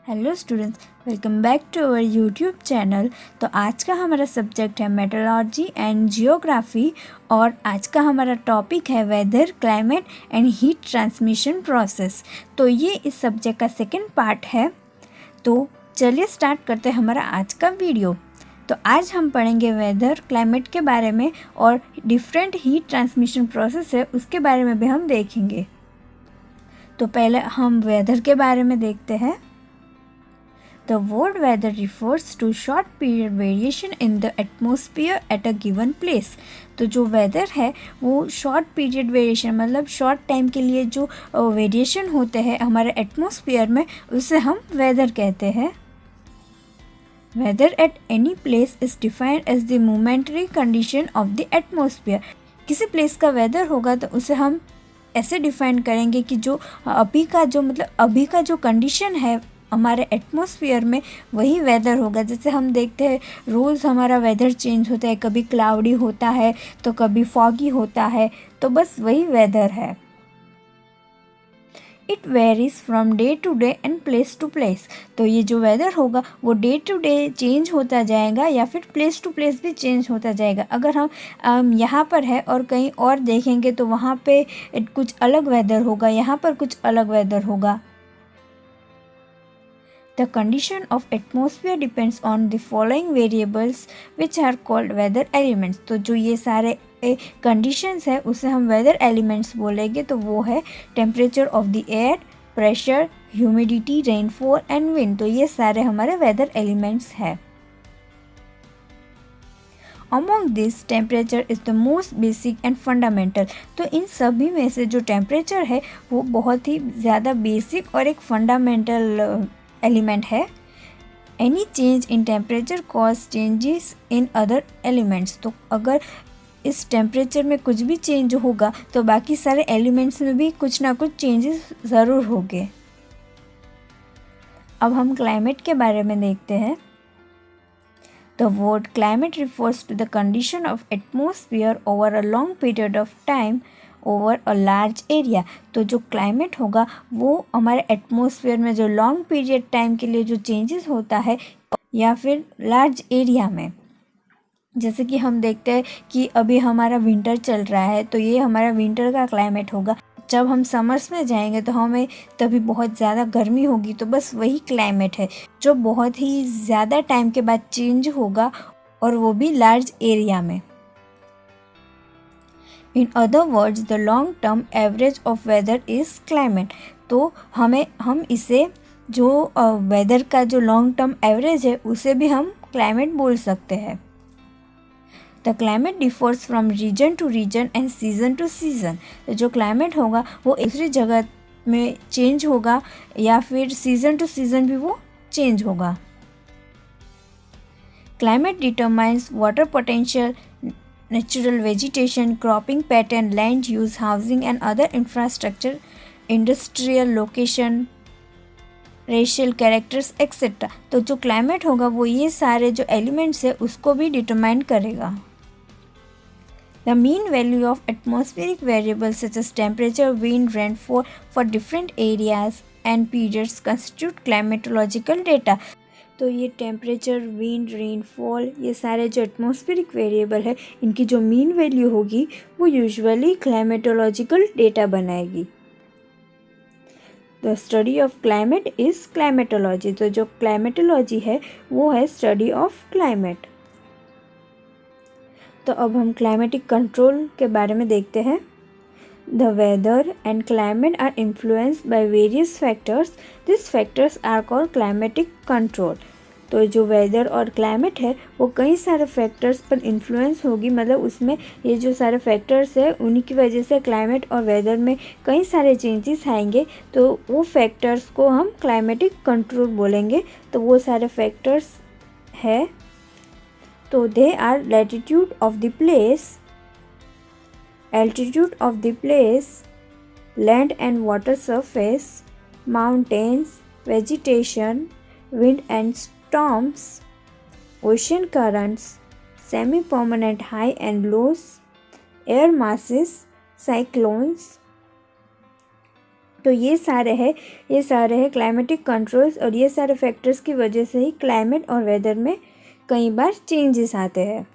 Hello students, welcome back to our YouTube channel. तो आज का हमारा सब्जेक्ट है मेट्रोलॉजी एंड जियोग्राफी और आज का हमारा टॉपिक है weather, climate and heat transmission process. तो ये इस सब्जेक्ट का सेकंड पार्ट है। तो चलिए स्टार्ट करते हैं हमारा आज का वीडियो। तो आज हम पढ़ेंगे वेदर, क्लाइमेट के बारे में और डिफरेंट हीट ट्रांसमिशन प्रोसेस है उसके बारे में भी हम देखेंगे। तो पहले हम वेदर के बारे में देखते हैं। The word weather refers to short period variation in the atmosphere at a given place। तो जो वेदर है वो शॉर्ट पीरियड वेरिएशन मतलब शॉर्ट टाइम के लिए जो वेरिएशन होते हैं हमारे एटमॉस्फेयर में उसे हम वेदर कहते हैं। Weather at any place is defined as the momentary condition of the atmosphere. किसी प्लेस का वेदर होगा तो उसे हम ऐसे डिफाइन करेंगे कि जो अभी का जो कंडीशन है हमारे एटमॉस्फेयर में वही वेदर होगा। जैसे हम देखते हैं रोज़ हमारा वेदर चेंज होता है, कभी क्लाउडी होता है तो कभी फॉगी होता है, तो बस वही वेदर है। It varies from day to day and place to place. तो ये जो वेदर होगा वो डे टू डे चेंज होता जाएगा या फिर प्लेस टू प्लेस भी चेंज होता जाएगा। अगर हम यहाँ पर है और कहीं और देखेंगे तो वहाँ पे कुछ अलग वेदर होगा, यहाँ पर कुछ अलग वेदर होगा। The condition of atmosphere depends on the following variables which are called weather elements। तो जो ये सारे conditions है उसे हम weather elements बोलेंगे। तो वो है temperature of the air, pressure, humidity, rainfall and wind। तो ये सारे हमारे weather elements है। Among this, temperature is the most basic and fundamental। तो इन सभी में से जो temperature है वो बहुत ही ज़्यादा बेसिक और एक फंडामेंटल एलिमेंट है। Any change in temperature cause changes in other elements. तो अगर इस टेम्परेचर में कुछ भी चेंज होगा तो बाकी सारे एलिमेंट्स में भी कुछ ना कुछ चेंजेस ज़रूर होंगे। अब हम क्लाइमेट के बारे में देखते हैं। The word climate refers to the condition of atmosphere over a long period of time over a large area. तो जो क्लाइमेट होगा वो हमारे एटमॉस्फेयर में जो लॉन्ग पीरियड टाइम के लिए जो चेंजेस होता है या फिर लार्ज एरिया में। जैसे कि हम देखते हैं कि अभी हमारा विंटर चल रहा है तो ये हमारा विंटर का क्लाइमेट होगा। जब हम समर्स में जाएंगे तो हमें तभी बहुत ज़्यादा गर्मी होगी। तो बस वही क्लाइमेट है जो बहुत ही ज़्यादा टाइम के बाद चेंज होगा और वो भी लार्ज एरिया में। In other words, the long-term average of weather is climate। तो हम इसे जो वेदर का जो लॉन्ग टर्म एवरेज है उसे भी हम क्लाइमेट बोल सकते हैं। The climate differs from region to region and season to season. तो जो क्लाइमेट होगा वो दूसरी जगह में चेंज होगा या फिर सीजन टू सीजन भी वो चेंज होगा। Climate determines water potential, natural vegetation, cropping pattern, land use, housing and other infrastructure, industrial location, racial characters etc। तो जो क्लाइमेट होगा वो ये सारे जो एलिमेंट्स है उसको भी डिटरमाइन करेगा। The mean value of atmospheric variables such as temperature, wind, rainfall for different areas and periods constitute climatological data। तो ये टेम्परेचर, विंड, रेनफॉल ये सारे जो एटमॉस्फेरिक वेरिएबल है इनकी जो मीन वैल्यू होगी वो यूजुअली क्लाइमेटोलॉजिकल डेटा बनाएगी। The study of climate is climatology. तो जो क्लाइमेटोलॉजी है वो है स्टडी ऑफ क्लाइमेट। तो अब हम क्लाइमेटिक कंट्रोल के बारे में देखते हैं। The weather and climate are influenced by various factors. These factors are called climatic control। तो जो वेदर और क्लाइमेट है वो कई सारे फैक्टर्स पर इन्फ्लुएंस होगी। मतलब उसमें ये जो सारे फैक्टर्स है उन्हीं की वजह से क्लाइमेट और वेदर में कई सारे चेंजेस आएंगे। तो वो फैक्टर्स को हम क्लाइमेटिक कंट्रोल बोलेंगे। तो वो सारे फैक्टर्स है तो they are latitude of the place, altitude of the place, land and water surface, mountains, vegetation, wind and storms, ocean currents, semi-permanent high and lows, air masses, cyclones, तो ये सारे हैं क्लाइमेटिक कंट्रोल्स, और ये सारे factors की वजह से ही क्लाइमेट और वेदर में कई बार चेंजेस आते हैं।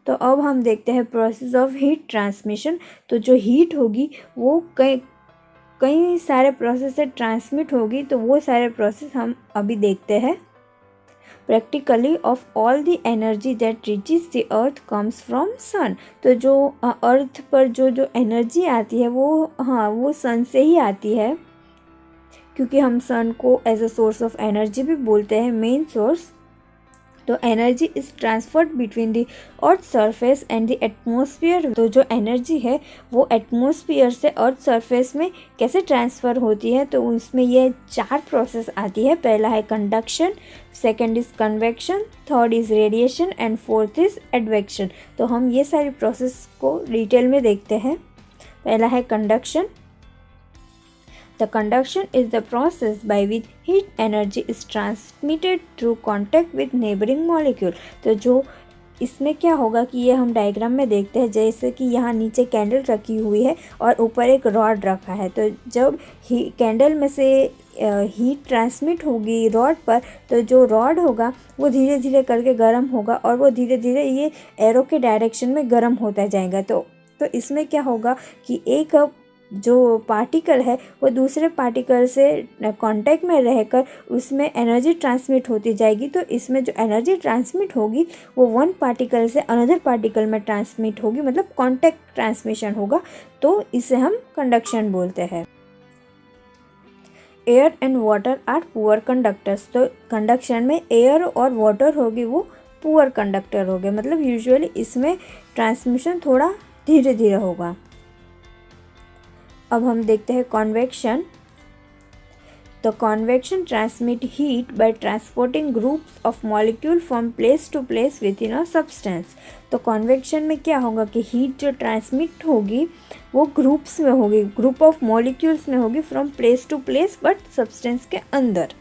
तो अब हम देखते हैं प्रोसेस ऑफ हीट ट्रांसमिशन। तो जो हीट होगी वो कई सारे प्रोसेस से ट्रांसमिट होगी, तो वो सारे प्रोसेस हम अभी देखते हैं। Practically of all the energy that reaches the earth comes from sun. तो जो अर्थ पर जो एनर्जी आती है वो सन से ही आती है, क्योंकि हम सन को as a source of energy भी बोलते हैं, मेन सोर्स। तो energy is transferred between the earth surface and the atmosphere. तो जो एनर्जी है वो एटमॉस्फेयर से अर्थ सरफेस में कैसे ट्रांसफ़र होती है, तो उसमें ये 4 प्रोसेस आती है। पहला है conduction, second is convection, third is radiation and fourth is advection. तो हम ये सारी प्रोसेस को डिटेल में देखते हैं। पहला है conduction. The conduction is the process by which heat energy is transmitted through contact with neighboring molecule। तो जो इसमें क्या होगा कि ये हम डायग्राम में देखते हैं, जैसे कि यहाँ नीचे कैंडल रखी हुई है और ऊपर एक रॉड रखा है। तो जब कैंडल में से हीट ट्रांसमिट होगी रॉड पर, तो जो रॉड होगा वो धीरे धीरे करके गर्म होगा और वो धीरे धीरे ये एरो के डायरेक्शन में गर्म होता जाएगा। तो इसमें क्या होगा कि एक जो पार्टिकल है वो दूसरे पार्टिकल से कांटेक्ट में रहकर उसमें एनर्जी ट्रांसमिट होती जाएगी। तो इसमें जो एनर्जी ट्रांसमिट होगी वो वन पार्टिकल से अनदर पार्टिकल में ट्रांसमिट होगी, मतलब कांटेक्ट ट्रांसमिशन होगा। तो इसे हम कंडक्शन बोलते हैं। Air and water are poor conductors. तो कंडक्शन में एयर और वाटर होगी वो पुअर कंडक्टर हो गए, मतलब यूजुअली इसमें ट्रांसमिशन थोड़ा धीरे धीरे होगा। अब हम देखते हैं कॉन्वेक्शन। तो convection transmit heat by transporting groups of molecule from place to place within a substance. तो कॉन्वेक्शन में क्या होगा कि हीट जो ट्रांसमिट होगी वो ग्रुप्स में होगी, ग्रुप ऑफ मॉलिक्यूल्स में होगी, from place to place but substance के अंदर।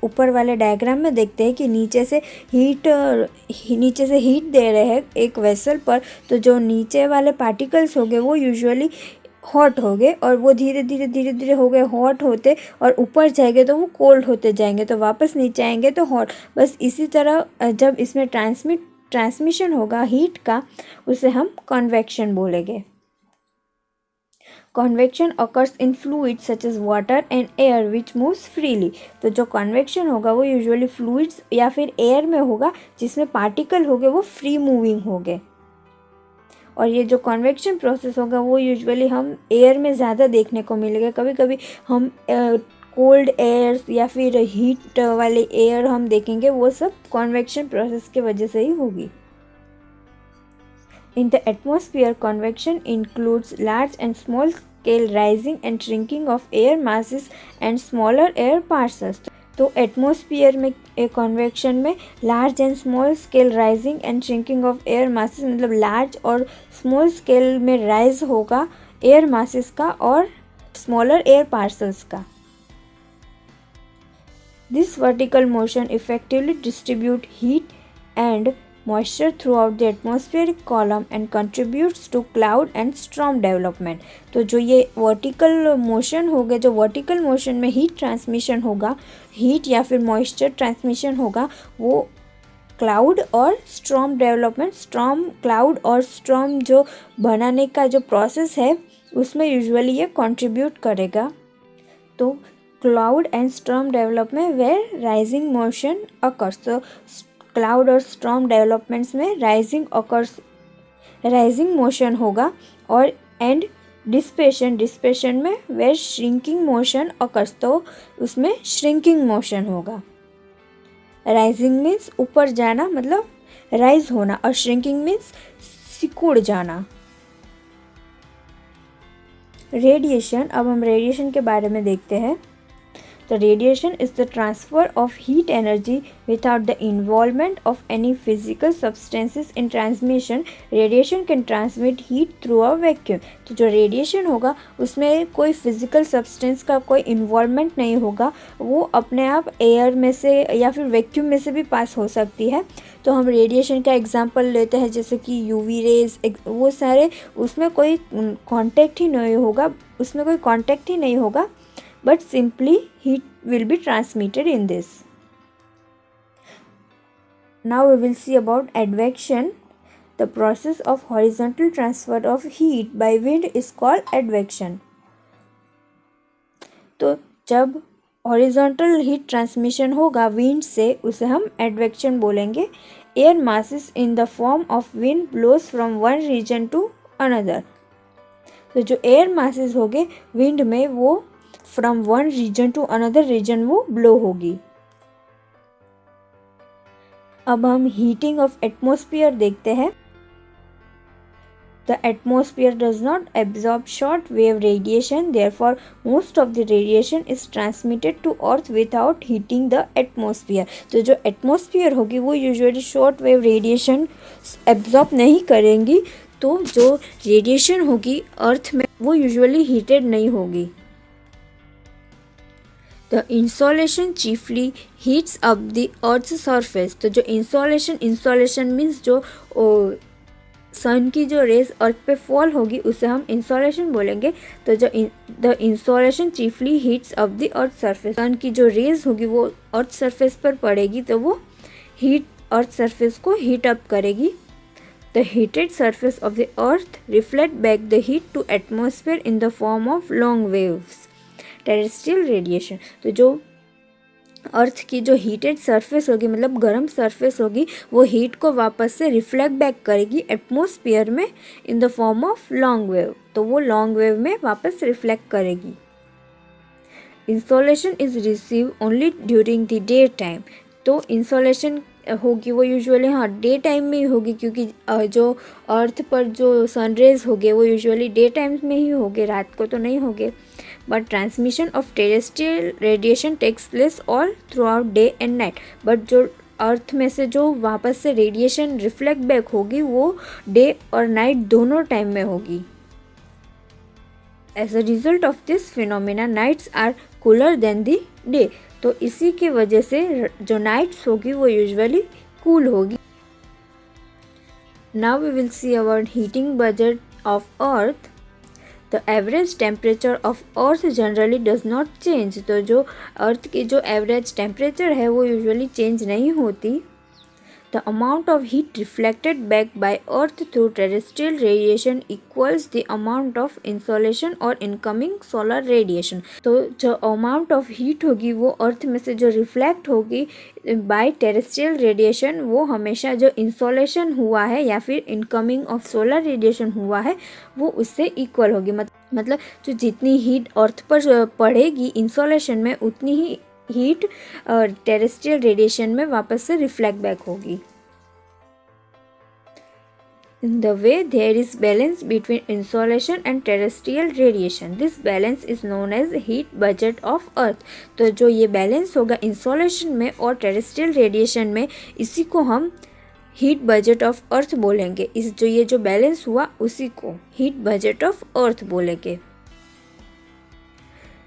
ऊपर वाले डायग्राम में देखते हैं कि नीचे से हीट दे रहे हैं एक वेसल पर। तो जो नीचे वाले पार्टिकल्स हो गए वो यूजुअली हॉट हो गए और वो धीरे धीरे हो गए हॉट होते, और ऊपर जाएंगे तो वो कोल्ड होते जाएंगे, तो वापस नीचे आएंगे तो हॉट। बस इसी तरह जब इसमें ट्रांसमिशन होगा हीट का, उसे हम कन्वेक्शन बोलेंगे। Convection occurs in fluids such as water and air which moves freely। तो जो कन्वेक्शन होगा वो यूजुअली फ्लूइड्स या फिर एयर में होगा जिसमें पार्टिकल होंगे वो फ्री मूविंग होंगे। और ये जो कन्वेक्शन प्रोसेस होगा वो यूजुअली हम एयर में ज़्यादा देखने को मिलेगा। कभी कभी हम कोल्ड एयर या फिर हीट वाले एयर हम देखेंगे, वो सब कन्वेक्शन प्रोसेस की वजह से ही होगी। In the atmosphere, convection includes large and small scale rising and shrinking of air masses and smaller air parcels। तो एटमॉस्फेयर में कन्वेक्शन में large and small scale rising and shrinking of air masses, मतलब large और small scale में rise होगा air masses का और smaller air parcels का। This vertical motion effectively distribute heat and moisture throughout the atmospheric column and contributes to cloud and storm development। तो जो ये वर्टिकल मोशन होगा, जो वर्टिकल मोशन में हीट ट्रांसमिशन होगा, हीट या फिर मॉइस्चर ट्रांसमिशन होगा, वो क्लाउड और स्टॉर्म डेवलपमेंट, क्लाउड और स्टॉर्म जो बनाने का जो प्रोसेस है उसमें यूजुअली ये कंट्रीब्यूट करेगा। तो cloud and storm development where rising motion occurs. तो क्लाउड और स्टॉर्म डेवलपमेंट्स में राइजिंग मोशन होगा, और एंड डिस्पेशन में वेयर श्रिंकिंग मोशन अकर्स, तो उसमें श्रिंकिंग मोशन होगा। राइजिंग मीन्स ऊपर जाना, मतलब राइज होना, और श्रिंकिंग मीन्स सिकुड़ जाना। रेडिएशन। अब हम रेडिएशन के बारे में देखते हैं। The radiation is the transfer of heat energy without the involvement of any physical substances in transmission। Radiation can transmit heat through a vacuum। तो जो रेडिएशन होगा उसमें कोई फिजिकल सब्सटेंस का कोई इन्वॉल्वमेंट नहीं होगा, वो अपने आप एयर में से या फिर वैक्यूम में से भी पास हो सकती है। तो हम रेडिएशन का एग्जांपल लेते हैं जैसे कि यूवी रेज, वो सारे उसमें कोई कांटेक्ट ही नहीं होगा, but simply heat will be transmitted in this. Now we will see about advection. The process of horizontal transfer of heat by wind is called advection. तो जब हॉरिजॉन्टल हीट ट्रांसमिशन होगा wind से, उसे हम advection बोलेंगे. Air masses in the form of wind blows from one region to another. तो जो air masses होंगे विंड में, वो from one region to another region वो ब्लो होगी. अब हम हीटिंग ऑफ एटमॉस्फेयर देखते हैं. The atmosphere does not absorb short wave radiation, therefore most of the radiation is transmitted to earth without heating the atmosphere. तो जो atmosphere होगी वो usually short wave radiation absorb नहीं करेंगी, तो जो रेडिएशन होगी अर्थ में वो यूजुअली हीटेड नहीं होगी. The insolation chiefly heats up the earth's surface. तो जो इंसोलेशन मीन्स जो सन की जो रेज अर्थ पे फॉल होगी उसे हम इंसोलेशन बोलेंगे. तो जो the insolation chiefly heats up the earth surface. Sun की जो रेज होगी वो अर्थ सरफेस पर पड़ेगी तो वो हीट अर्थ सरफेस को हीट अप करेगी. The heated surface of the earth reflect back the heat to atmosphere in the form of long waves terrestrial radiation. तो जो अर्थ की जो हीटेड सरफेस होगी, मतलब गर्म सरफेस होगी, वो हीट को वापस से रिफ्लेक्ट बैक करेगी एटमॉस्फेयर में इन the form of long wave. तो वो लॉन्ग वेव में वापस रिफ्लेक्ट करेगी. Insolation is receive only during the day time. तो इंसोलेशन होगी वो यूजुअली डे टाइम में ही होगी, क्योंकि जो अर्थ पर जो सनरेज होंगे वो यूजुअली डे टाइम में ही होंगे, रात को तो नहीं होंगे. But transmission of terrestrial radiation takes place all throughout day and night. But जो अर्थ में से जो वापस से रेडिएशन रिफ्लेक्ट बैक होगी वो डे और नाइट दोनों टाइम में होगी. As a result of this phenomena nights are cooler than the day. तो इसी की वजह से जो नाइट्स होगी वो यूजुअली कूल होगी. Now we will see about heating budget of earth. The average temperature of earth generally does not change. तो जो अर्थ की जो एवरेज टेम्परेचर है वो यूजुअली चेंज नहीं होती. The amount of heat reflected back by earth through terrestrial radiation equals the amount of insolation और incoming solar radiation. तो जो अमाउंट ऑफ हीट होगी वो अर्थ में से जो रिफ्लेक्ट होगी बाय टेरेस्ट्रियल रेडिएशन, वो हमेशा जो इंसोलेशन हुआ है या फिर इनकमिंग ऑफ सोलर रेडिएशन हुआ है वो उससे इक्वल होगी. मतलब जो जितनी हीट अर्थ पर पड़ेगी इंसोलेशन में, उतनी ही हीट टेरेस्ट्रियल रेडिएशन में वापस से रिफ्लेक्ट बैक होगी. In the way there is balance between insolation and terrestrial radiation. This balance is known as heat budget of earth. तो जो ये बैलेंस होगा इंसोलेशन में और टेरेस्ट्रियल रेडिएशन में, इसी को हम हीट बजट ऑफ अर्थ बोलेंगे. इस जो ये जो बैलेंस हुआ उसी को हीट बजट ऑफ अर्थ बोलेंगे.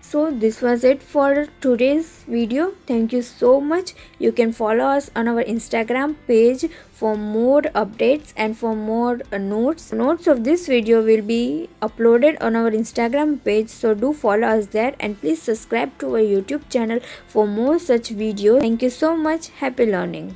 So this was it for today's video. Thank you so much. You can follow us on our Instagram page for more updates and for more notes. Notes of this video will be uploaded on our Instagram page, so do follow us there, and please subscribe to our YouTube channel for more such videos. Thank you so much. Happy learning.